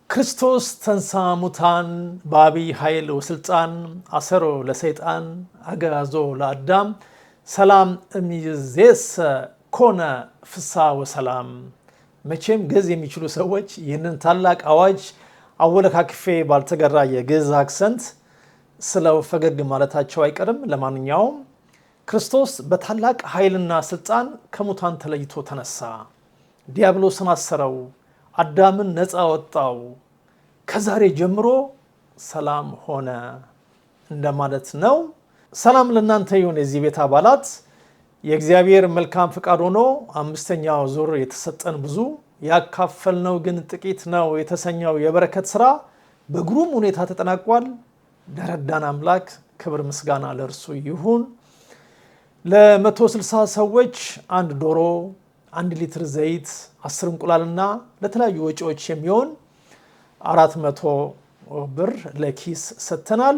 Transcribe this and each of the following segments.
ክርስቶስ ተንሳ ሙታን በአብይ ኃይል ወስልጣን አሰሮ ለሰይጣን አገዛዞ ለአዳም ሰላም እምይእዜሰ ኮነ ፍስሐ ወሰላም። መቼም ግዕዝ የሚችሉ ሰዎች ይህንን ታላቅ አዋጅ አወለካክፌ ባልተገራ የግዕዝ አክሰንት ስለው ፈገግ ማለታቸው አይቀርም። ለማንኛውም ክርስቶስ በታላቅ ኃይልና ስልጣን ከሙታን ተለይቶ ተነሳ፣ ዲያብሎስን አሰረው፣ አዳምን ነፃ ወጣው፣ ከዛሬ ጀምሮ ሰላም ሆነ እንደማለት ነው። ሰላም ለእናንተ ይሁን የዚህ ቤት አባላት። የእግዚአብሔር መልካም ፍቃድ ሆኖ አምስተኛው ዙር የተሰጠን ብዙ ያካፈልነው ግን ጥቂት ነው የተሰኘው የበረከት ስራ በግሩም ሁኔታ ተጠናቋል። ለረዳን አምላክ ክብር ምስጋና ለእርሱ ይሁን። ለ160 ሰዎች 1 ዶሮ፣ 1 ሊትር ዘይት፣ 10 እንቁላልና ለተለያዩ ወጪዎች የሚሆን 400 ብር ለኪስ ሰጥተናል።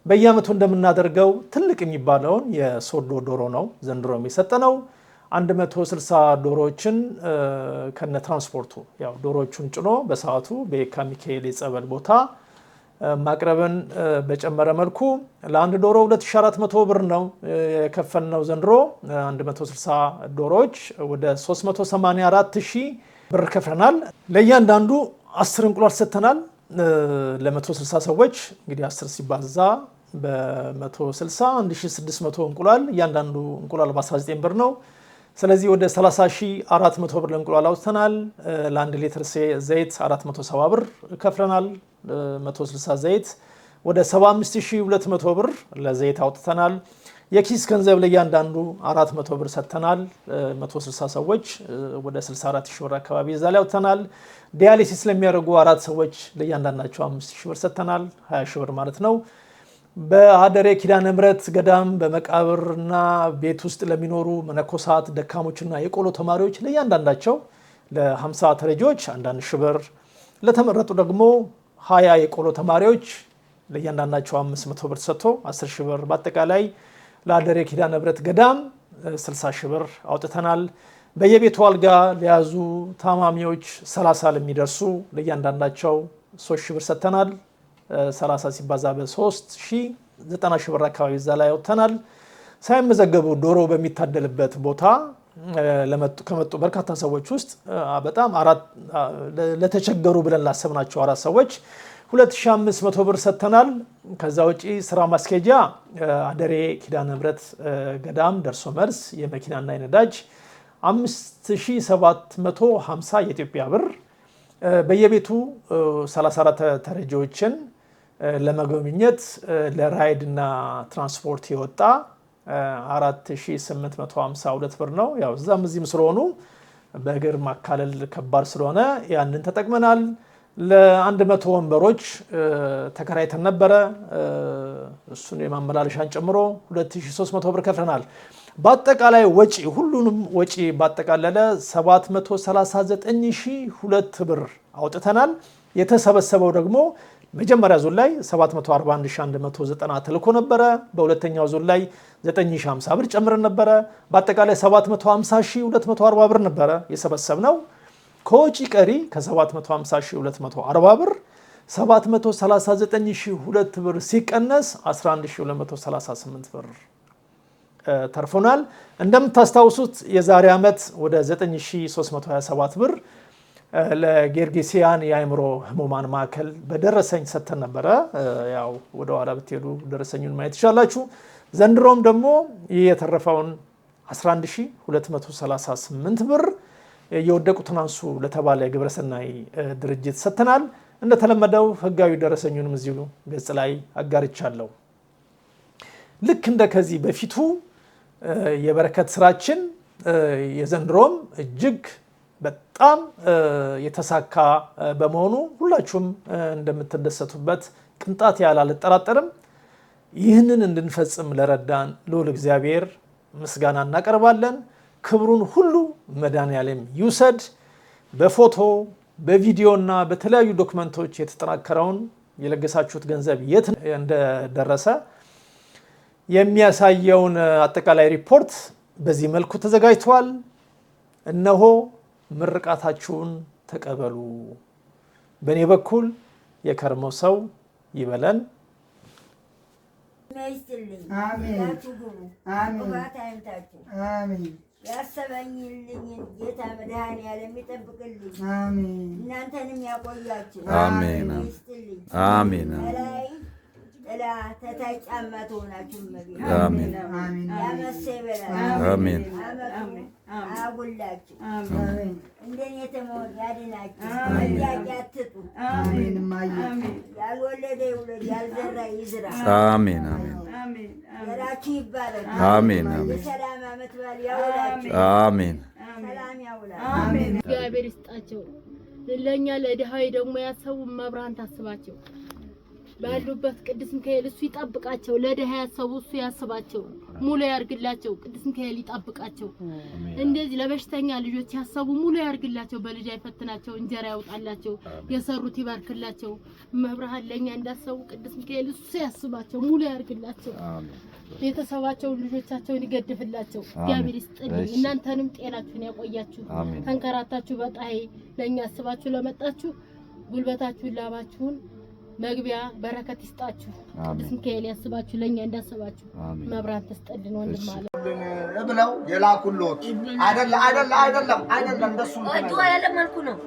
በየዓመቱ እንደምናደርገው ትልቅ የሚባለውን የሶዶ ዶሮ ነው ዘንድሮ የሚሰጠነው። 160 ዶሮዎችን ከነ ትራንስፖርቱ ያው ዶሮዎቹን ጭኖ በሰዓቱ በየካ ሚካኤል የጸበል ቦታ ማቅረብን በጨመረ መልኩ ለአንድ ዶሮ 2400 ብር ነው የከፈልነው ዘንድሮ። 160 ዶሮዎች ወደ 384000 ብር ከፍለናል። ለእያንዳንዱ 10 እንቁላል ሰጥተናል። ለ160 ሰዎች እንግዲህ 10 ሲባዛ በ160 1600 እንቁላል፣ እያንዳንዱ እንቁላል በ19 ብር ነው። ስለዚህ ወደ 30400 ብር ለእንቁላል አውጥተናል። ለ1 ሊትር ዘይት 470 ብር ከፍለናል። 160 ዘይት ወደ 75200 ብር ለዘይት አውጥተናል። የኪስ ገንዘብ ለእያንዳንዱ 400 ብር ሰጥተናል። 160 ሰዎች ወደ 64000 ብር አካባቢ እዛ ላይ አውጥተናል። ዲያሊሲስ ለሚያደርጉ 4 ሰዎች ለእያንዳንዳቸው 5000 ብር ሰጥተናል። 20000 ብር ማለት ነው። በአደሬ ኪዳነ ምሕረት ገዳም በመቃብርና ቤት ውስጥ ለሚኖሩ መነኮሳት፣ ደካሞችና የቆሎ ተማሪዎች ለእያንዳንዳቸው ለ50 ተረጂዎች 1000 ብር፣ ለተመረጡ ደግሞ 20 የቆሎ ተማሪዎች ለእያንዳንዳቸው 500 ብር ተሰጥቶ 10000 ብር፣ በአጠቃላይ ለአደሬ ኪዳነ ምሕረት ገዳም 60000 ብር አውጥተናል። በየቤቱ አልጋ ለያዙ ታማሚዎች 30 ለሚደርሱ ለእያንዳንዳቸው 3000 ብር ሰጥተናል። 30 ሲባዛ በ3 9000 ብር አካባቢ እዛ ላይ አውጥተናል። ሳይመዘገቡ ዶሮ በሚታደልበት ቦታ ከመጡ በርካታ ሰዎች ውስጥ በጣም ለተቸገሩ ብለን ላሰብናቸው 4 ሰዎች 2500 ብር ሰጥተናል። ከዛ ውጪ ስራ ማስኬጃ አደሬ ኪዳነ ምሕረት ገዳም ደርሶ መልስ የመኪናና የነዳጅ 5750 የኢትዮጵያ ብር፣ በየቤቱ 34 ተረጂዎችን ለመጎብኘት ለራይድ እና ትራንስፖርት የወጣ 4852 ብር ነው። ያው እዛም እዚህም ስለሆኑ በእግር ማካለል ከባድ ስለሆነ ያንን ተጠቅመናል። ለ100 ወንበሮች ተከራይተን ነበረ። እሱን የማመላለሻን ጨምሮ 2300 ብር ከፍለናል። በአጠቃላይ ወጪ ሁሉንም ወጪ ባጠቃለለ 739002 ብር አውጥተናል። የተሰበሰበው ደግሞ መጀመሪያ ዙር ላይ 741190 ተልኮ ነበረ። በሁለተኛው ዙር ላይ 9050 ብር ጨምረን ነበረ። በአጠቃላይ 750240 ብር ነበረ የሰበሰብነው። ከወጪ ቀሪ ከ750240 ብር 739002 ብር ሲቀነስ 11238 ብር ተርፎናል። እንደምታስታውሱት የዛሬ ዓመት ወደ 9327 ብር ለጌርጌሲያን የአእምሮ ህሙማን ማዕከል በደረሰኝ ሰጥተን ነበረ። ያው ወደ ኋላ ብትሄዱ ደረሰኙን ማየት ትችላላችሁ። ዘንድሮም ደግሞ ይህ የተረፈውን 11238 ብር የወደቁትን አንሱ ለተባለ የግብረሰናይ ድርጅት ሰጥተናል። እንደተለመደው ህጋዊ ደረሰኙንም እዚሁ ገጽ ላይ አጋርቻለሁ። ልክ እንደ ከዚህ በፊቱ የበረከት ስራችን የዘንድሮም እጅግ በጣም የተሳካ በመሆኑ ሁላችሁም እንደምትደሰቱበት ቅንጣት ያህል አልጠራጠርም። ይህንን እንድንፈጽም ለረዳን ልዑል እግዚአብሔር ምስጋና እናቀርባለን። ክብሩን ሁሉ መድኃኔዓለም ይውሰድ። በፎቶ በቪዲዮና በተለያዩ ዶክመንቶች የተጠናከረውን የለገሳችሁት ገንዘብ የት እንደደረሰ የሚያሳየውን አጠቃላይ ሪፖርት በዚህ መልኩ ተዘጋጅቷል። እነሆ ምርቃታችሁን ተቀበሉ። በእኔ በኩል የከርሞ ሰው ይበለን። ያሰበኝልኝ ጌታ መድኃኒዓለም ይጠብቅልኝ። እናንተንም ያቆያችሁ። አሜን አሜን። ላይ ጥላ ተታይ ጫማ ትሆናችሁ። አሜን ያመሰ ይበላል። አሜን አያጉላችሁ። እንደኔ የተሞት ያድናችሁ። ጥያቄ አትጡ። ያልወለደ ይውለድ፣ ያልዘራ ይዝራ። አሜን አሜን። ዘራችሁ ይባረክ። አሜን አሜን። የሰላም ዓመት በዓል ያውላችሁ። አሜን ሰላም ያውላችሁ። እግዚአብሔር ይስጣቸው። ለእኛ ለድሃዊ ደግሞ ያሰቡ መብራን ታስባቸው ባሉበት ቅዱስ ሚካኤል እሱ ይጠብቃቸው። ለድሃ ያሰቡ እሱ ያስባቸው፣ ሙሉ ያርግላቸው። ቅዱስ ሚካኤል ይጠብቃቸው። እንደዚህ ለበሽተኛ ልጆች ያሰቡ ሙሉ ያርግላቸው። በልጅ አይፈትናቸው፣ እንጀራ ያውጣላቸው፣ የሰሩት ይባርክላቸው። መብራን ለኛ እንዳሰቡ ቅዱስ ሚካኤል እሱ ያስባቸው፣ ሙሉ ያርግላቸው። ቤተሰባቸውን ልጆቻቸውን ይገድፍላቸው። እግዚአብሔር ይስጥልኝ። እናንተንም ጤናችሁን ያቆያችሁ። ተንከራታችሁ በጣይ ለኛ አስባችሁ ለመጣችሁ ጉልበታችሁን ላባችሁን መግቢያ በረከት ይስጣችሁ። ቅዱስ ሚካኤል ያስባችሁ፣ ለኛ እንዳሰባችሁ መብራን ተስጠልን። ወንድም አለ ብለው የላኩሎት አይደለም እንደሱ ዱዓ የለመንኩ ነው።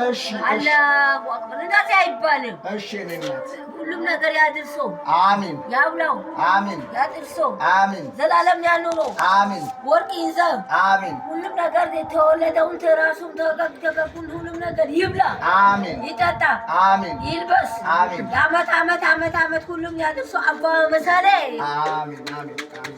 እሺ አላሁ አክበር። እንደዚህ አይባልም። እሺ ነኝነት ሁሉም ነገር ያድርሶ። አሜን። ያብላው። አሜን። ያድርሶ። አሜን። ዘላለም ያኑረው። አሜን። ወርቅ ይዘው። አሜን። ሁሉም ነገር የተወለደውን ተራሱም ተቀቀቀቁን ሁሉም ነገር ይብላ። አሜን። ይጠጣ። አሜን። ይልበስ። አሜን። አመት ሁሉም ያድርሶ። አባ መሳሌ አሜን አሜን አሜን።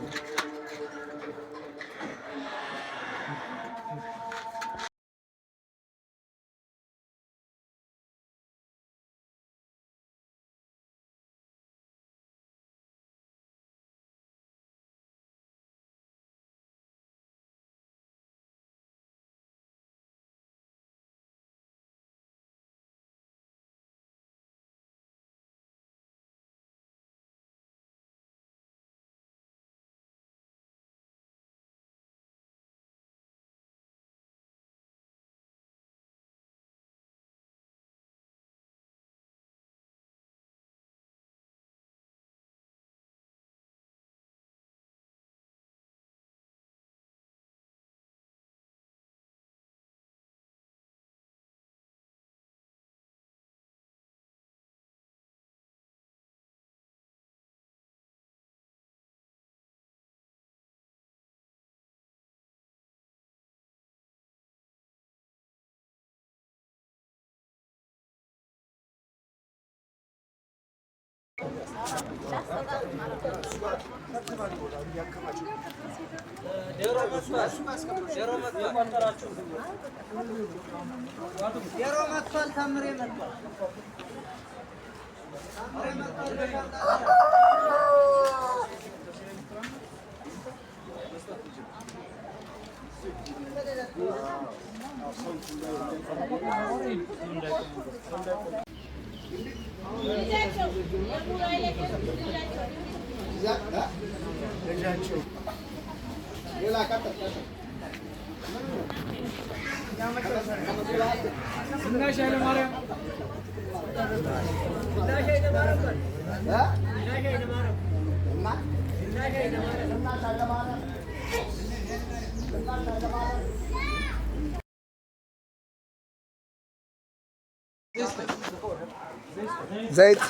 ዘይት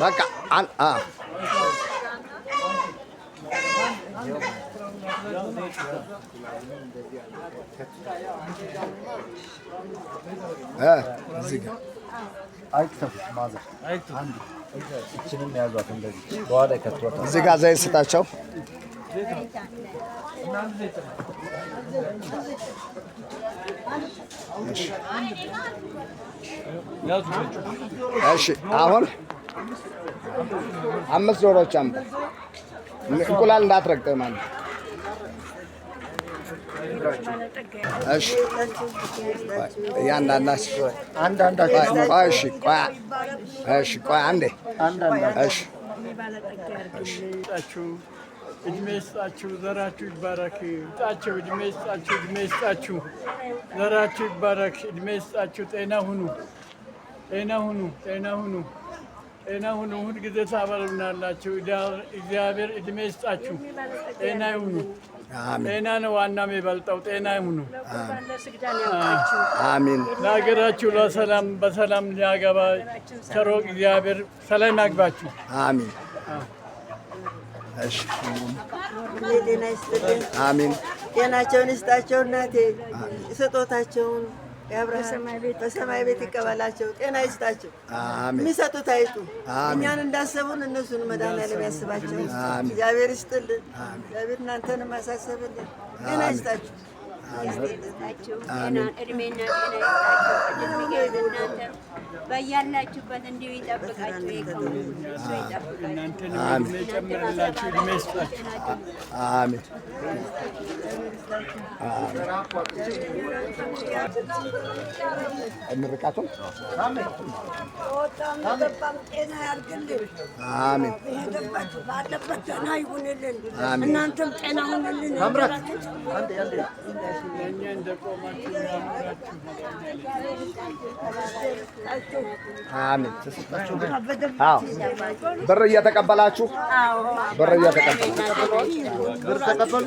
በቃ እዚህ ጋር አይክተፉት ማዘር አንድ እችንም ያዟት እንደዚህ በኋላ ይከቷታል። እዚህ ጋር ዘይት ስጣቸው። እሺ አሁን 5 ዶሮዎች አምጣ። እንቁላል እንዳትረግጥ ማለት እሺ። ያንዳንዳችሁ እሺ፣ ቆይ አንዴ እሺ። እድሜ ይስጣችሁ፣ ዘራችሁ ይባረክ። ይስጣችሁ፣ እድሜ ይስጣችሁ፣ እድሜ ይስጣችሁ፣ ዘራችሁ ይባረክ። እድሜ ይስጣችሁ፣ ጤና ሁኑ፣ ጤና ሁኑ፣ ጤና ሁኑ፣ ጤና ሁኑ። ሁል ጊዜ ታበሉናላችሁ። እግዚአብሔር እድሜ ይስጣችሁ፣ ጤና ይሁኑ። ጤና ነው ዋና የሚበልጠው። ጤና ይሁኑ። አሜን። ለሀገራችሁ ለሰላም በሰላም ሊያገባ ቸሮ እግዚአብሔር ሰላም ያግባችሁ። አሜን። እሺ ጤና ይስጥልን። አሜን። ጤናቸውን ይስጣቸው እናቴ፣ ስጦታቸውን በሰማይ ቤት ይቀበላቸው። ጤና ይስጣቸው። አሜን። የሚሰጡት አይጡ። እኛን እንዳሰቡን እነሱን መድኃኒዓለም ያስባቸው። እግዚአብሔር ይስጥልን። እግዚአብሔር እናንተንም ያሳሰብልን። ጤና ይስጣችሁ። እድሜና ጤና ይስጣችሁ። እናንተ በያላችሁበት እንዲሁ ይጠብቃችሁ። እሱ ይጠብቃችሁ። እናንተንም ይጨምርላችሁ፣ እድሜ ይስጣችሁ። አሜን። ምርቃቱን ወጣም ገባም ጤና ያርግልን። አሜን። የሄደባችሁ ባለበት ጤና ይሁንልን። እናንተም ጤና ሁንልን። ለእኛ እንደቆማችሁ ያምራችሁ። አሜን። ተሰጣችሁ። አዎ ብር እየተቀበላችሁ ብር ተቀበሉ።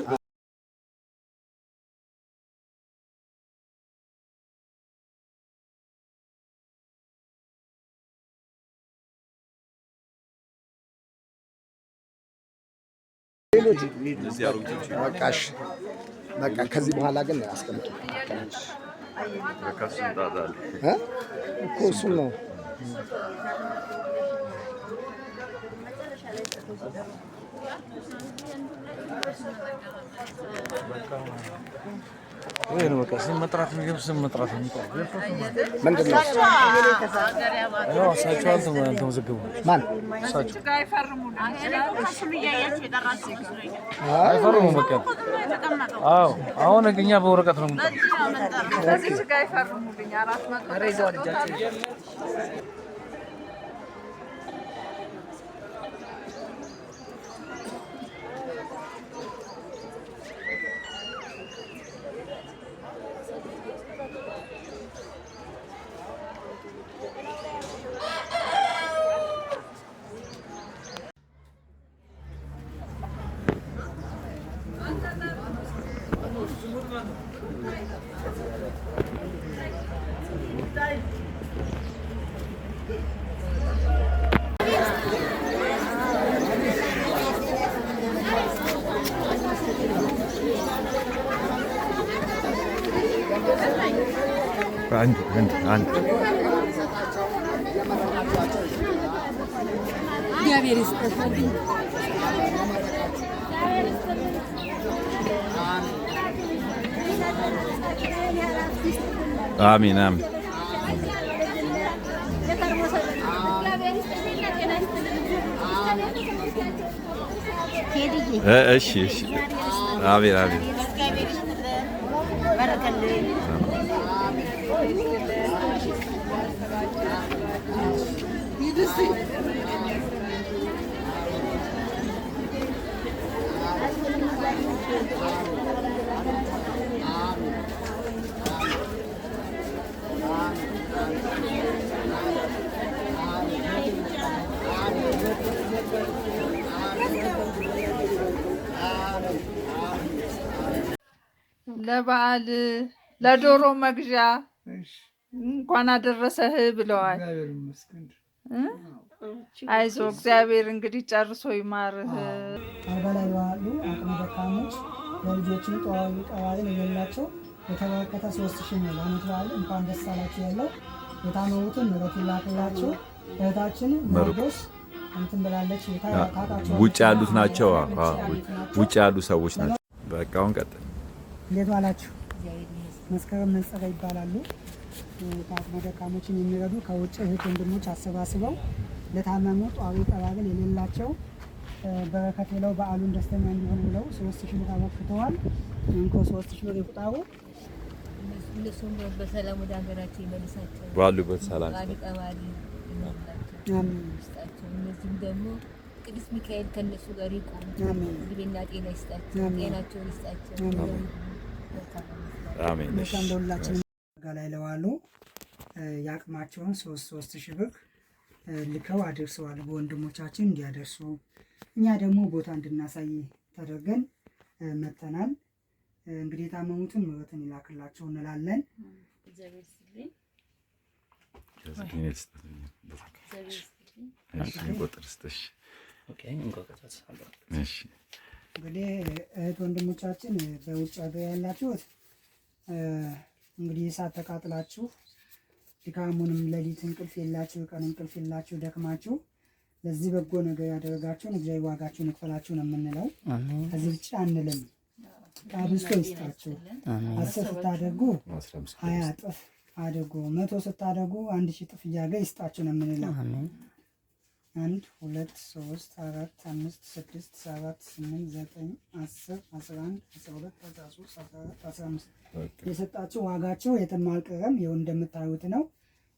በቃ ከዚህ በኋላ ግን አስቀምጡ እኮ እሱን ነው። ወይ ነው በቃ ስም መጥራት ነው። ስም መጥራት ነው። ምንድን ነው? አዎ እሳቸው አልተመዘገቡ። ማን እሳቸው አይፈርሙም። በቃ አዎ አሁን እኛ በወረቀት ነው የምንጠራው። አንድ እግዚአብሔር ይስጥልኝ። አሜን አሜን። እሺ እሺ። አሜን አሜን። ለበዓል ለዶሮ መግዣ እንኳን አደረሰህ ብለዋል። አይዞ እግዚአብሔር እንግዲህ ጨርሶ ይማርህ። አልጋ ላይ ያሉ አቅመ ደካሞች ለልጆችም ጠዋሪ ቀባሪ የሌላቸው የተበረከተ 3000 ነው። ለዓመት በዓል እንኳን ደስ አላችሁ ያለው የታመሙትን ምሕረት ይላክላቸው። እህታችን መርዶስ እንትን ብላለች። ውጭ ያሉት ናቸው። ውጭ ያሉ ሰዎች ናቸው። በቃ አሁን ቀጥል። እንዴት ዋላችሁ? መስከረም መንጸጋ ይባላሉ። አቅመ ደካሞችን የሚረዱ ከውጭ እህት ወንድሞች አሰባስበው ለታመሙ ጧሪ ቀባሪ የሌላቸው በረከት ብለው በዓሉን ደስተኛ እንዲሆን ብለው 3000 ብር አበርክተዋል። እንኮ 3000 ብር ይቁጠሩ። እነሱም በሰላም ወደ ሀገራቸው ይመልሳቸው። ባሉበት ሰላም ቀባሪ ይመልሳቸው። እነዚህም ደግሞ ቅዱስ ሚካኤል ከነሱ ጋር ይቆም። እድሜና ጤና ይስጣቸው፣ ጤናቸውን ይስጣቸው። አሜን። ለሁላችንም ጋላይ ለዋሉ ያቅማቸውን 3,000 ብር ልከው አድርሰዋል። በወንድሞቻችን እንዲያደርሱ እኛ ደግሞ ቦታ እንድናሳይ ተደርገን መተናል። እንግዲህ የታመሙትን ምሕረትን ይላክላቸው እንላለን። እንግዲህ እህት ወንድሞቻችን በውጭ ሀገር ያላችሁት እንግዲህ እሳት ተቃጥላችሁ ድካሙንም ሌሊት እንቅልፍ የላችሁ ቀን እንቅልፍ የላችሁ ደክማችሁ ለዚህ በጎ ነገር ያደረጋችሁን እግዚአብሔር ዋጋችሁን ይክፈላችሁ ነው የምንለው። ከዚህ ብቻ አንልም። አብዝቶ ይስጣችሁ። 10 ስታደርጉ 20 እጥፍ አድርጉ፣ 100 ስታደርጉ 1000 እጥፍ እያገ ይስጣችሁ ነው የምንለው። 1 2 3 4 5 6 7 8 9 10 11 12 13 14 15 የሰጣችሁ ዋጋቸው የትም አልቀረም። ይኸው እንደምታዩት ነው።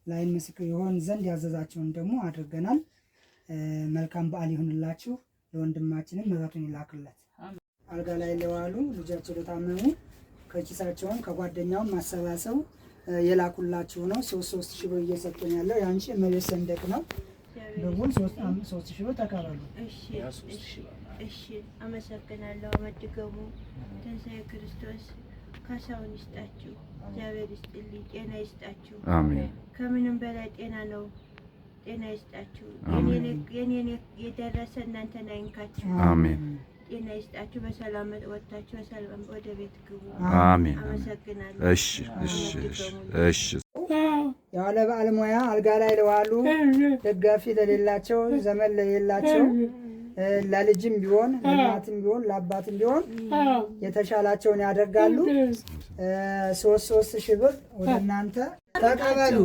ላይን ምስክር ይሆን ዘንድ ያዘዛቸውን ደግሞ አድርገናል። መልካም በዓል ይሁንላችሁ። ለወንድማችንም ምሕረቱን ይላክለት። አልጋ ላይ ለዋሉ ልጃቸው ለታመሙ ከኪሳቸውን ከጓደኛውም ማሰባሰቡ የላኩላችሁ ነው። 3,000 ብር እየሰጡን ያለው ያንቺ መቤት ሰንደቅ ነው። ደውል 3,000 ብር ተቀበሉ። እሺ አመሰግናለሁ። መድገሙ ትንሣኤ ክርስቶስ ካሳውን ይስጣችሁ፣ እግዚአብሔር ይስጥልኝ፣ ጤና ይስጣችሁ። አሜን። ከምንም በላይ ጤና ነው። ጤና ይስጣችሁ። የኔ የደረሰ እናንተን አይንካችሁ። አሜን። ጤና ይስጣችሁ። በሰላም ወጥታችሁ በሰላም ወደ ቤት ግቡ። አሜን። አመሰግናለሁ። እሺ። ያለ ባለሙያ አልጋ ላይ ለዋሉ ደጋፊ ለሌላቸው ዘመን ለሌላቸው ለልጅም ቢሆን ለእናትም ቢሆን ለአባትም ቢሆን የተሻላቸውን ያደርጋሉ። 3,000 ብር ወደ እናንተ ተቀበሉ።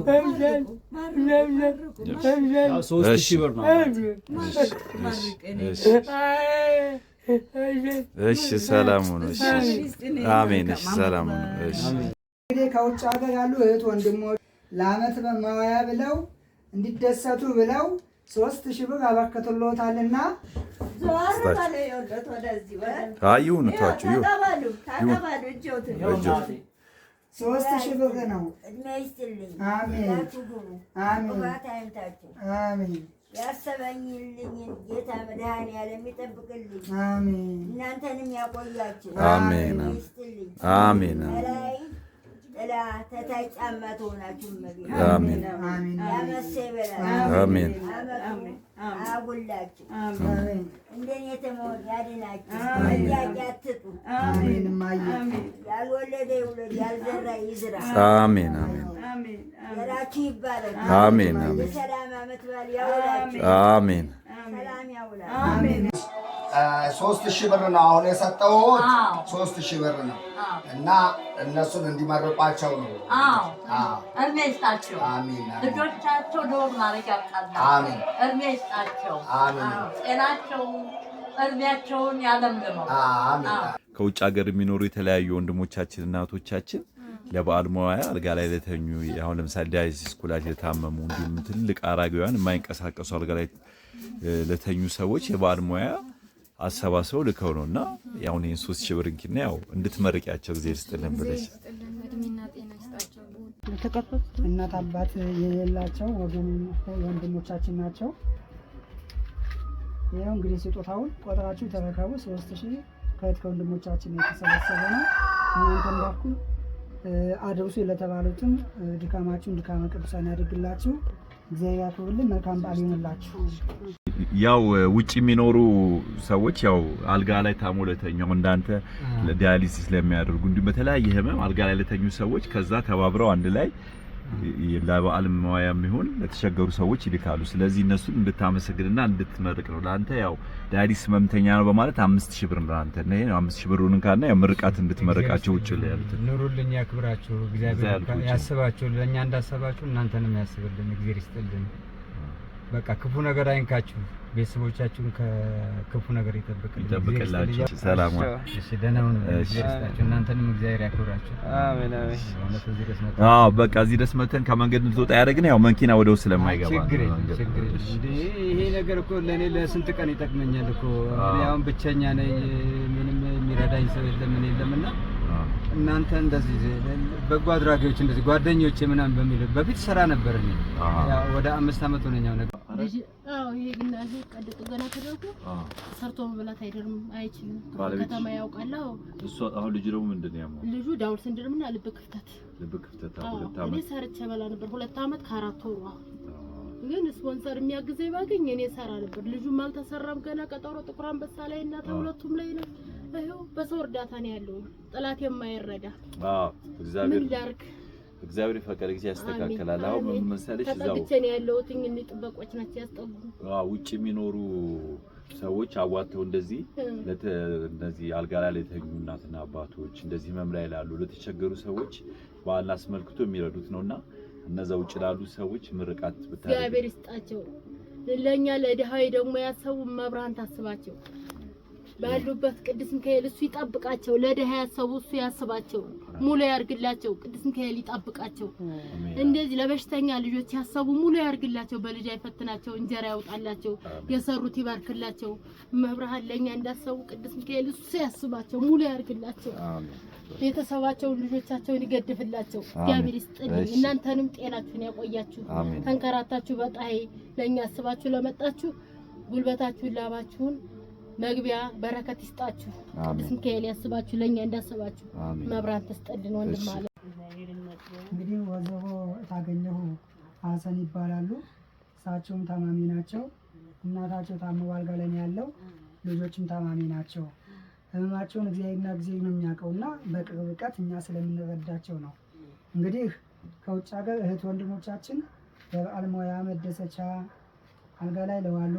3,000 ብር ነው። እሺ፣ ሰላም ሁኑ። እሺ፣ አሜን። እሺ፣ ሰላም ሁኑ። እሺ። እንግዲህ ከውጭ ሀገር ያሉ እህት ወንድሞች ለዓመት መዋያ ብለው እንዲደሰቱ ብለው 3,000 ብር አበርክቶልዎታልና ይሁን ተዋችሁ። 3,000 ብር ነው። እድሜ ይስጥልኝ። አሜን አሜን አሜን። ያሰበኝልኝን ጌታ መድኃኔዓለም ይጠብቅልኝ። አሜን። እናንተንም ያቆያችሁ። አሜን ይስጥልኝ። አሜን። ከላይ ጥላ ተታይ ጫማ ትሆናችሁ። አሜን ያመሰ ይበላል። አሜን አጉላችሁ። እንደኔ የተመወድ ያድናችሁ። ጥያቄ አትጡ። ያልወለደ ይውለድ፣ ያልዘራ ይዝራ። አሜን ዘራችሁ ይባረክ። አሜን የሰላም ዓመት በዓል ያውላችሁ። አሜን ሰላም ያውላችሁ። 3,000 ብር ነው አሁን የሰጠሁት። 3,000 ብር ነው እና እነሱን እንዲመርቋቸው ነው። እድሜ ይስጣቸው። ልጆቻቸው ዶር ማድረግ ያብቃላቸው። አሜን። እድሜ ይስጣቸው። አሜን። ጤናቸውን እድሜያቸውን ያለምልመው። ከውጭ ሀገር የሚኖሩ የተለያዩ ወንድሞቻችን እናቶቻችን ለበዓል መዋያ አልጋ ላይ ለተኙ አሁን ለምሳሌ ዳያሊሲስ ኩላሊት የታመሙ እንዲሁም ትልቅ አራጊያን የማይንቀሳቀሱ አልጋ ላይ ለተኙ ሰዎች የበዓል መዋያ አሰባስበው ልከው ነውና ያው እኔ 3,000 ብር እንኪና ያው እንድትመርቂያቸው ጊዜ ይስጥልን ብለሽ እናት አባት የሌላቸው ወንድሞቻችን ናቸው። ይኸው እንግዲህ ስጦታውን ቆጥራችሁ ተረከቡ። 3,000 ከወንድሞቻችን የተሰበሰበ ነው። እናንተ እንዳልኩ አድርሱ ለተባሉትም ድካማችሁን ድካመ ቅዱሳን ያድርግላችሁ። እግዚአብሔር ያክብርልን። መልካም በዓል ይሁንላችሁ። ያው ውጭ የሚኖሩ ሰዎች ያው አልጋ ላይ ታሞ ለተኙ እንዳንተ ዳያሊሲስ ለሚያደርጉ እንዲሁም በተለያየ ህመም አልጋ ላይ ለተኙ ሰዎች ከዛ ተባብረው አንድ ላይ ለበዓል መዋያ የሚሆን ለተቸገሩ ሰዎች ይልካሉ። ስለዚህ እነሱን እንድታመሰግንና እንድትመርቅ ነው። ለአንተ ያው ዳያሊሲስ ህመምተኛ ነው በማለት 5,000 ብር ነው አንተ ነው 5,000 ብሩን ካና ያው ምርቃት እንድትመርቃቸው ውጭ ላይ ያሉት ኑሩልኝ፣ ያክብራችሁ። እግዚአብሔር ያስባችሁ፣ ለኛ እንዳሰባችሁ እናንተንም ያስብልን። እግዚአብሔር ይስጥልን። በቃ ክፉ ነገር አይንካችሁ፣ ቤተሰቦቻችሁን ከክፉ ነገር ይጠብቅላችሁ። ሰላም እሺ፣ ደህና ሁኑ። እናንተንም እግዚአብሔር ያክብራችሁ። አሜን አሜን። በቃ እዚህ ድረስ መተን ከመንገድ ልትወጣ ያደረግን ያው መኪና ወደ ውስጥ ስለማይገባ ችግር ይሄ ነገር እኮ ለኔ ለስንት ቀን ይጠቅመኛል እኮ። አሁን ብቸኛ ነኝ፣ ምንም የሚረዳኝ ሰው የለምና እናንተ እንደዚህ በጎ አድራጊዎች እንደዚህ ጓደኞቼ ምናምን በሚል በፊት ሰራ ነበር እኔ ወደ 5 አመት ሆነኛው ነገር ይሄ ግን ቀድ ጥገና ተደርጎ ሰርቶ መብላት አይችልም። ከተማ ያውቃል። እሱ አሁን ልጅ ደግሞ ምንድነው ያመው? ልጁ ዳውን ሲንድሮምና ልብ ክፍተት ሁለት አመት እኔ ሰርቼ በላ ነበር 2 አመት ከ4 ወር። ግን ስፖንሰር የሚያግዘኝ ባገኝ እኔ ሰራ ነበር። ልጁም አልተሰራም ገና ቀጠሮ ጥቁር አንበሳ ላይ እና ሁለቱም ላይ ነው። ይሄው በሰው እርዳታ ነው ያለው። ጥላት የማይረዳ እግዚአብሔር ምን ላድርግ? እግዚአብሔር ፈቀደ ጊዜ ያስተካክላል። አሁን ምን መሰለሽ እዛው ተጠቅቼ ነው ያለሁት። እኚህ ጥበቆች ናቸው ያስጠጉ። ውጭ የሚኖሩ ሰዎች አዋተው እንደዚህ እንደዚህ አልጋ ላይ ለተኙ እናትና አባቶች እንደዚህ መምሪያ ይላሉ ለተቸገሩ ሰዎች በዓል አስመልክቶ የሚረዱት ነውና እነዛ ውጭ ላሉ ሰዎች ምርቃት ብታደርግ እግዚአብሔር ይስጣቸው። ለኛ ለድሃይ ደግሞ ያሰቡ መብራን ታስባቸው ባሉበት ቅዱስ ሚካኤል እሱ ይጠብቃቸው። ለድሃ ያሰቡ እሱ ያስባቸው፣ ሙሉ ያርግላቸው። ቅዱስ ሚካኤል ይጠብቃቸው። እንደዚህ ለበሽተኛ ልጆች ያሰቡ ሙሉ ያርግላቸው። በልጅ አይፈትናቸው፣ እንጀራ ያውጣላቸው፣ የሰሩት ይባርክላቸው። መብራን ለኛ እንዳሰቡ ቅዱስ ሚካኤል እሱ ያስባቸው፣ ሙሉ ያርግላቸው። ቤተሰባቸውን ልጆቻቸውን ይገድፍላቸው። እግዚአብሔር ይስጥልኝ። እናንተንም ጤናችሁን ያቆያችሁ። ተንከራታችሁ በጣይ ለኛ አስባችሁ ለመጣችሁ ጉልበታችሁን ላባችሁን መግቢያ በረከት ይስጣችሁ። ቅዱስ ሚካኤል ያስባችሁ፣ ለኛ እንዳሰባችሁ መብራት ተስጠልን። ወንድም አለ እንግዲህ ወዘቦ ታገኘሁ ሀሰን ይባላሉ። እሳቸውም ታማሚ ናቸው። እናታቸው ታመው አልጋ ላይ ነው ያለው። ልጆችም ታማሚ ናቸው። ህመማቸውን እግዚአብሔርና እግዚአብሔር ነው የሚያውቀውና በቅርብ ርቀት እኛ ስለምንረዳቸው ነው። እንግዲህ ከውጭ ሀገር እህት ወንድሞቻችን በበዓል ሙያ መደሰቻ አልጋ ላይ ለዋሉ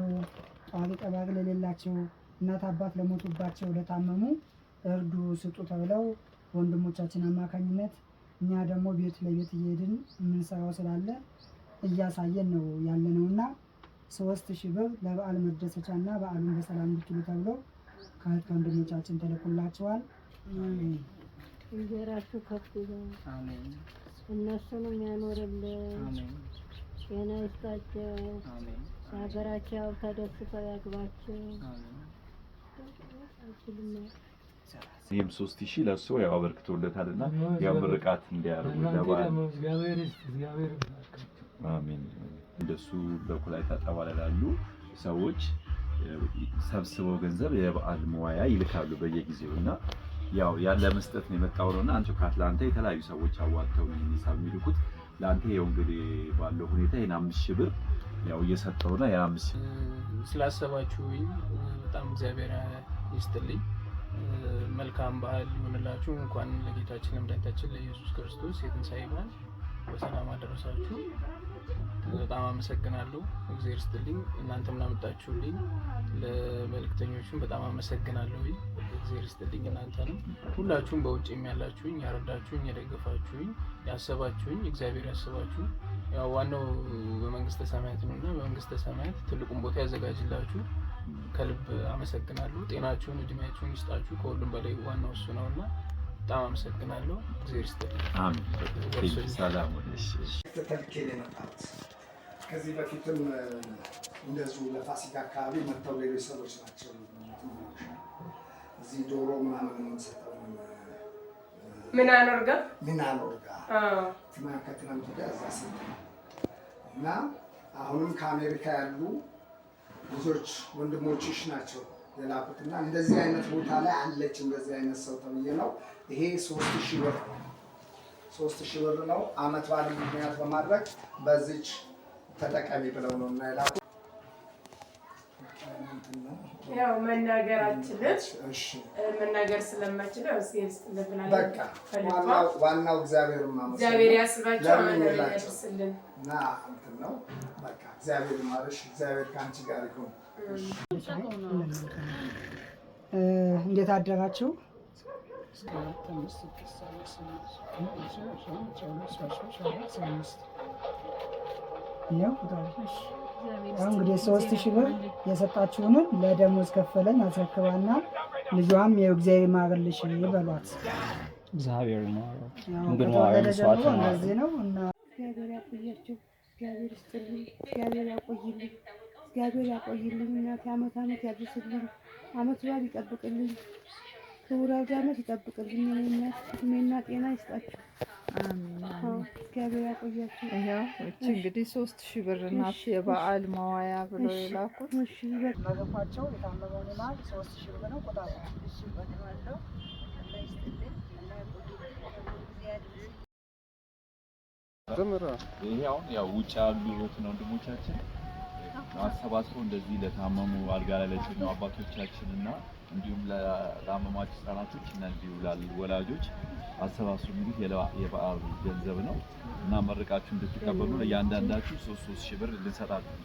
ጧሪ ቀባሪ ለሌላቸው እናት አባት ለሞቱባቸው ለታመሙ እርዱ ስጡ ተብለው ወንድሞቻችን አማካኝነት እኛ ደግሞ ቤት ለቤት እየሄድን የምንሰራው ስላለ እያሳየን ነው ያለነውና 3000 ብር ለበዓል መደሰቻና በዓሉን በሰላም እንዲችሉ ተብሎ ከእህት ወንድሞቻችን ተልኮላቸዋል። እንጀራችሁ ከፍ ይበል። አሜን። እነሱንም ያኖርልን። ጤና ይስጣቸው። አሜን። ሀገራቸው ተደስተው ያግባቸው። ይህም 3000 ለእሱ ያው አበርክቶለታልና ያው ምርቃት እንዲያርጉ ለበዓል አሜን። እንደሱ በኩላይታ ጠባላ ላሉ ሰዎች ሰብስበው ገንዘብ የበዓል መዋያ ይልካሉ በየጊዜውና ያው ያለ መስጠት ነው የመጣው ነውና አንቺ ከአትላንታ የተለያዩ ሰዎች አዋጥተው ሂሳብ የሚልኩት ለአንተ ይኸው እንግዲህ ባለው ሁኔታ ይሄን 5000 ብር ያው እየሰጠው ነው። ያ 5000 ስላሰባችሁ በጣም እግዚአብሔር ይስጥልኝ። መልካም በዓል ይሁንላችሁ። እንኳን ለጌታችን ለመድኃኒታችን ለኢየሱስ ክርስቶስ የትንሣኤ በዓል በሰላም አደረሳችሁ። በጣም አመሰግናለሁ። እግዚአብሔር ይስጥልኝ። እናንተም ላመጣችሁልኝ ለመልእክተኞቹም በጣም አመሰግናለሁ። እግዚአብሔር ይስጥልኝ። እናንተንም ሁላችሁም በውጭም ያላችሁኝ ያረዳችሁኝ፣ የደገፋችሁኝ፣ ያሰባችሁኝ እግዚአብሔር ያስባችሁ። ያው ዋናው በመንግስተ ሰማያት ነውና በመንግስተ ሰማያት ትልቁን ቦታ ያዘጋጅላችሁ። ከልብ አመሰግናለሁ። ጤናችሁን እድሜያችሁን ይስጣችሁ። ከሁሉም በላይ ዋናው እሱ ነውና በጣም አመሰግናለሁ። እግዚአብሔር ይስጥልኝ። አሜን። ሰላም ወለሽ ተልኬ ለመጣት ከዚህ በፊትም እንደዚሁ ለፋሲካ አካባቢ መጥተው ሌሎች ሰዎች ናቸው እዚህ ዶሮ ምናምን የምንሰጠው ምን አኖርጋ ከትናንት ወዲያ እዛ ስንት እና አሁንም ከአሜሪካ ያሉ ልጆች ወንድሞችሽ ናቸው የላኩትና እንደዚህ አይነት ቦታ ላይ አለች እንደዚህ አይነት ሰው ተብዬ ነው። ይሄ 3000 ብር 3000 ብር ነው። አመት በዓል ምክንያት በማድረግ በዚች ተጠቃሚ ብለው ነው እና የላኩ ያው መናገር አልችልም። መናገር ስለማችለው እስኪ ለብናለ በቃ ዋናው እግዚአብሔር ማመስገን እግዚአብሔር ያስባቸው ያድርስልን እና እንትን ነው በቃ እግዚአብሔር ማረሽ እግዚአብሔር ካንቺ ጋር ይሁን። እንዴት አደራችሁ? እንግዲህ 3000 ብር የሰጣችሁንም ለደሞዝ ከፈለን አስረክባና ልጇም የእግዚአብሔር ይማርልሽ ይበሏት። እግዚአብሔር ይማረው። እንግዲህ ነው እንደዚህ ነው እና እግዚአብሔር ያቆያችሁ፣ እግዚአብሔር ይስጥልኝ፣ እግዚአብሔር ያቆይልኝ፣ እግዚአብሔር ያቆይልኝ። እናቴ ዓመት ዓመት ያድርስልኝ፣ ዓመት በዓል ይጠብቅልኝ፣ ክቡር አውደ ዓመት ይጠብቅልኝ። እናት እድሜና ጤና ይስጣችሁ። አሜን። እግዚአብሔር ያቆያችሁ። ይሄው እቺ እንግዲህ 3000 ብር ናት የበዓል መዋያ ብለው የላኩት። እሺ መገፋቸው የታመመውን ማል 3000 ብር ነው ቆጣጣ። እሺ በደማለው አላህ ይስጥልኝ፣ አላህ ያቆይልኝ። ይሄ አሁን ያው ውጭ ያሉ እህትና ወንድሞቻችን አሰባስበው እንደዚህ ለታመሙ አልጋ ላይ ለተኙ አባቶቻችንና እንዲሁም ለአመማች ህጻናቶች እና እንዲሁ ላሉ ወላጆች አሰባስበው እንግዲህ የበዓል ገንዘብ ነው እና መርቃችሁ እንድትቀበሉ ለእያንዳንዳችሁ 3000 ብር ልንሰጣችሁ።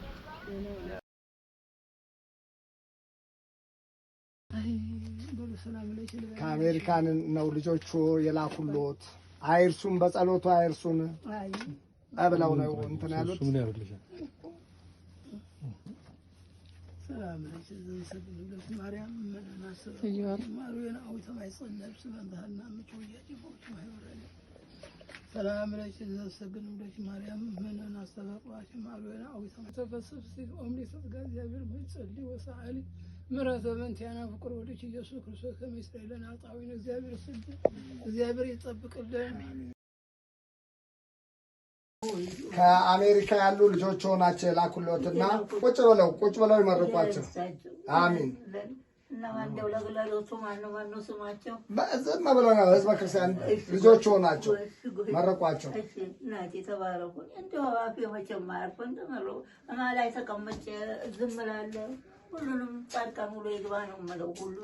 ከአሜሪካን ነው ልጆቹ የላኩሎት። አይርሱን በጸሎቱ አይርሱን ብለው ነው እንትን ያሉት። ሰላም ለሽ ዘንሰግድ ለስ ማርያም መናሰብ ማሩና አው ተማይጸን ነፍስ በእንታና ምቾያጭ ቦች ማይወራለ ሰላም ለሽ ዘንሰግድ ለስ ማርያም መናሰብ ቋሽ ማሩና አው ተፈሰስ ኦምሊ ተጋ እግዚአብሔር በጸልይ ወሰዓሊ ምሕረተ መንቲያና ፍቅር ወልጅ ኢየሱስ ክርስቶስ ከመይስራኤልና አጣዊነ እግዚአብሔር ስድ እግዚአብሔር ይጠብቅልን። ከአሜሪካ ያሉ ልጆች ሆናቸው የላኩሎትና ቁጭ ብለው ይመርቋቸው። አሜን። ዝም ብለው ነው ህዝበ ክርስቲያን ልጆች ሆናቸው መረቋቸው። እናቴ ተባረኩ። እንደው አፌ መቼም አያርፍም። እንደው ላይ ተቀመጬ ዝም እላለሁ። ሁሉንም ጻድቃን ሁሉ ይግባ ነው የምለው። ሁሉ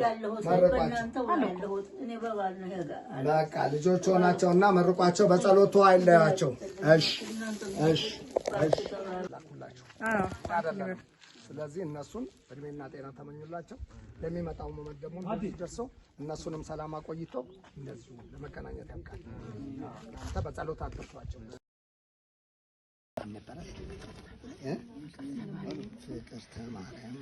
ያለሁት በእናንተ ያለሁት እኔ በባል ነው ያጋ በቃ ልጆች ሆናቸውና መርቋቸው፣ በጸሎቱ አይለያቸው። እሺ እሺ እሺ። ስለዚህ እነሱን እድሜና ጤና ተመኙላቸው። ለሚመጣው መመት ደግሞ ደርሰው እነሱንም ሰላም አቆይቶ እንደዚሁ ለመገናኘት ያብቃል። አንተ በጸሎት አትርሷቸው። ፍቅርተ ማርያም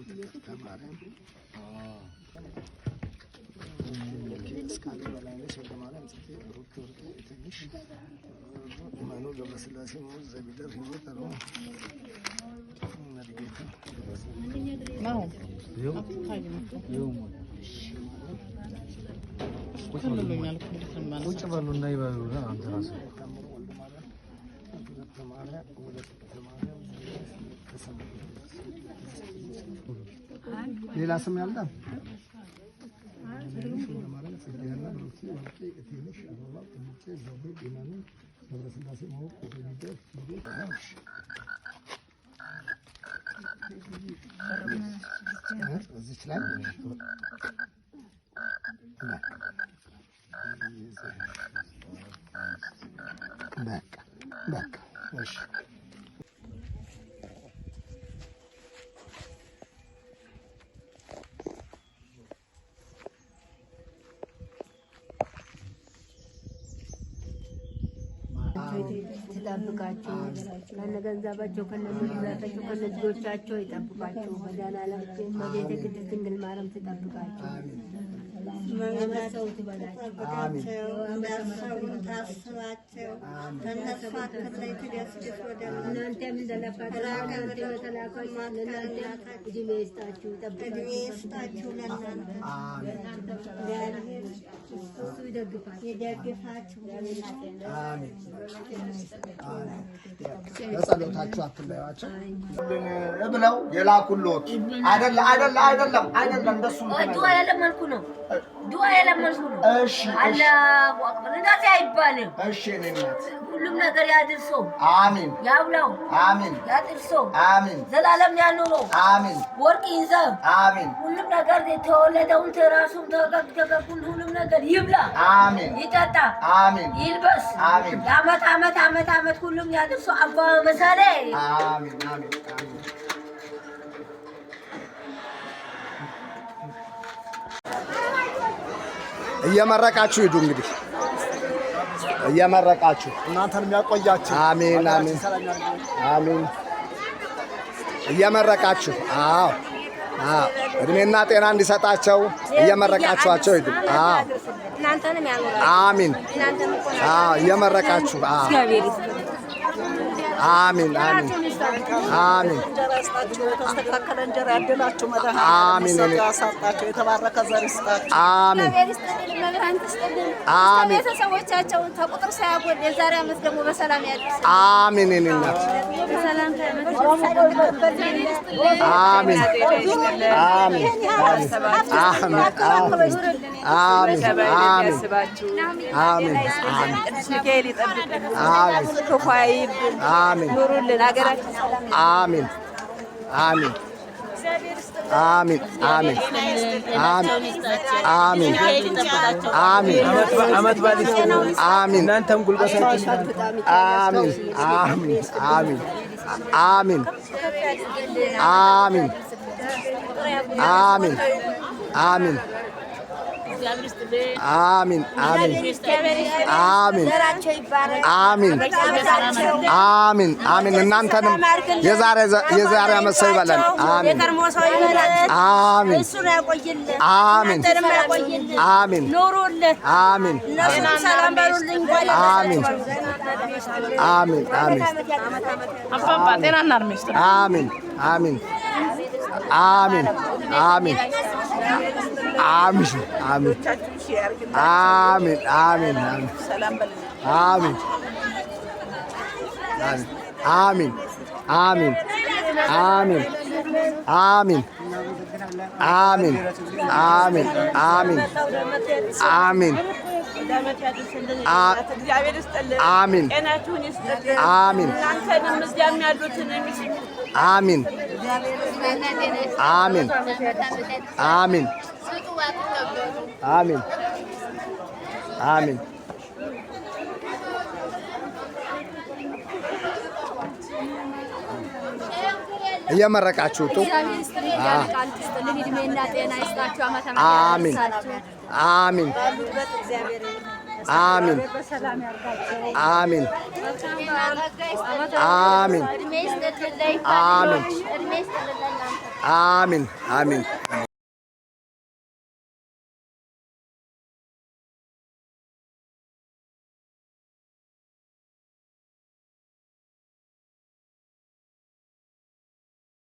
እስካለ በላይነሽ ወደ ማርያም ጽፌ ሩት ወርቅ ትንሽ ማኑ ለመስላሴ ነው ዘቢደር ህይወት ነው ቁጭ በሉና ይበሉና አንተ ራስህ ሌላ ስም ያልዳም እዚች ላይ በቃ እሺ። ይጠብቃቸው፣ ከነ ገንዘባቸው ከነ ንብረታቸው ከነ ልጆቻቸው ይጠብቃቸው። መድኃኒዓለም እመቤቴ ቅድስት ድንግል ማርያም ትጠብቃቸው። መንገዳቸው ትበላቸው፣ ታስባቸው፣ ከነሱ አከታይ ትደስድስ ወደ እናንተም እንደለፋችሁ እናንተ በተላከች ለእናንተ እድሜ ይስጣችሁ፣ እድሜ ይስጣችሁ። ለእናንተ እሱ ይደግፋችሁ። በጸሎታችሁ አትለያቸው ብለው የላኩሎት አይደለም እንደሱ ዱዓ የለመንኩ ነው። እሺ አላሁ አክበር። እንደዚህ አይባልም። እሺ ነኝት ሁሉም ነገር ያድርሶ። አሜን። ያብላው። አሜን። ያድርሶ። አሜን። ዘላለም ያኑሮ። አሜን። ወርቅ ይዘው። አሜን። ሁሉም ነገር የተወለደውን ተራሱም ተገቁን ሁሉም ነገር ይብላ። አሜን። ይጠጣ። አሜን። ይልበስ። አሜን። ዓመት ሁሉም ያድርሶ። አባ መሰለ። አሜን። አሜን። እየመረቃችሁ ሂዱ። እንግዲህ እየመረቃችሁ እናንተን የሚያቆያችሁ። አሜን አሜን አሜን። እየመረቃችሁ አዎ እድሜና ጤና እንዲሰጣቸው እየመረቃችኋቸው ሂዱ። እናንተንም ያኖራል። አሜን። እየመረቃችሁ አሜን አሜን አሜን። እንጀራ ይስጣችሁ፣ የተስተካከለ እንጀራ ያድላችሁ፣ አሜን። ያሳጣችሁ፣ የተባረከ ዘር ይስጣችሁ። አሜን አሜን። ቤተሰቦቻቸው ከቁጥር ሳያጎል የዛሬ ዓመት ደግሞ በሰላም ያድርስ። አሜን። እናት በሰላም አሜን አሜን አሜን አሜን አሜን። ቅዱስ ሚካኤል ይጠብቅልን። አሜን። ክፉ አይብን። አሜን ኑሩልን። ሀገራችን ሰላም አሜን አሜን አሜን አሜን አሜን አሜን። አመት ባል አሜን። እናንተም ጉልበታችሁ አሜን አሜን አሜን አሜን አሜን አሜን አሜን አሜን አሜን አሜን አሜን አሜን አሜን። እናንተንም የዛሬ ዓመት ሰው ይበለን። አሜን አሜን አሜን አሜን አሜን ሰላም በሉልኝ። አሜን አሜን አሜን አባባ ጤናና እድሜ ይስጥልኝ። አሜን አሜን አሜን አሜን አሜን አሜን አሜን አሜን አሜን አሜን አሜን አሜን አሜን አሜን አሜን አሜን አሜን እግዚአብሔር ይስጥልን። አሜን ጤናችሁን ይስጥልን። አሜን እናንተንም እዚያም ያሉትን አሜን አሜን አሜን አሜን አሜን። እየመረቃችሁ ውጡ። አሜን አሜን አሜን አሜን አሜን አሜን አሜን አሜን